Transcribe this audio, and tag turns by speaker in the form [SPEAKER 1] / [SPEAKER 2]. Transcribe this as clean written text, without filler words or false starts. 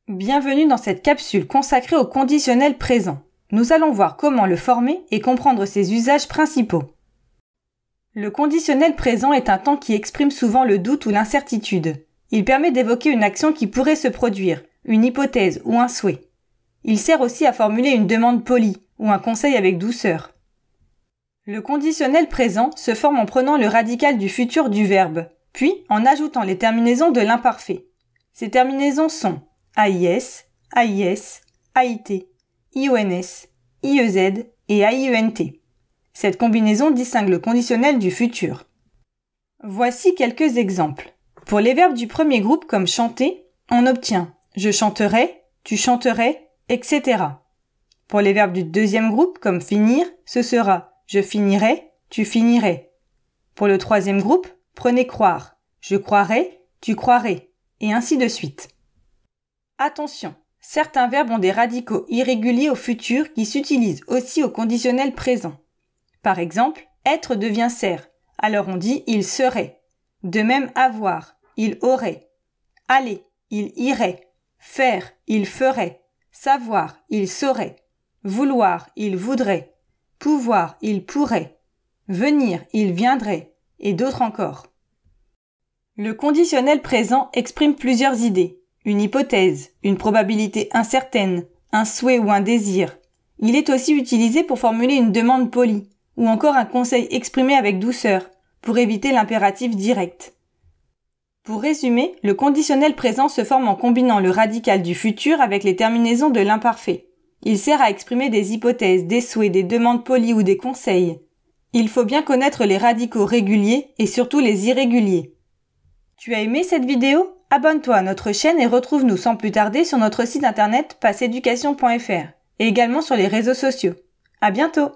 [SPEAKER 1] Bienvenue dans cette capsule consacrée au conditionnel présent. Nous allons voir comment le former et comprendre ses usages principaux. Le conditionnel présent est un temps qui exprime souvent le doute ou l'incertitude. Il permet d'évoquer une action qui pourrait se produire, une hypothèse ou un souhait. Il sert aussi à formuler une demande polie ou un conseil avec douceur. Le conditionnel présent se forme en prenant le radical du futur du verbe, puis en ajoutant les terminaisons de l'imparfait. Ces terminaisons sont AIS, AIS, AIT, IONS, IEZ et AIENT. Cette combinaison distingue le conditionnel du futur. Voici quelques exemples. Pour les verbes du premier groupe comme chanter, on obtient je chanterai, tu chanterais, etc. Pour les verbes du deuxième groupe comme finir, ce sera je finirai, tu finirais. Pour le troisième groupe, prenez croire, je croirais, tu croirais, et ainsi de suite. Attention, certains verbes ont des radicaux irréguliers au futur qui s'utilisent aussi au conditionnel présent. Par exemple, être devient ser, alors on dit il serait. De même avoir, il aurait. Aller, il irait. Faire, il ferait. Savoir, il saurait. Vouloir, il voudrait. Pouvoir, il pourrait. Venir, il viendrait. Et d'autres encore. Le conditionnel présent exprime plusieurs idées. Une hypothèse, une probabilité incertaine, un souhait ou un désir. Il est aussi utilisé pour formuler une demande polie, ou encore un conseil exprimé avec douceur, pour éviter l'impératif direct. Pour résumer, le conditionnel présent se forme en combinant le radical du futur avec les terminaisons de l'imparfait. Il sert à exprimer des hypothèses, des souhaits, des demandes polies ou des conseils. Il faut bien connaître les radicaux réguliers et surtout les irréguliers. Tu as aimé cette vidéo ? Abonne-toi à notre chaîne et retrouve-nous sans plus tarder sur notre site internet passeeducation.fr et également sur les réseaux sociaux. À bientôt!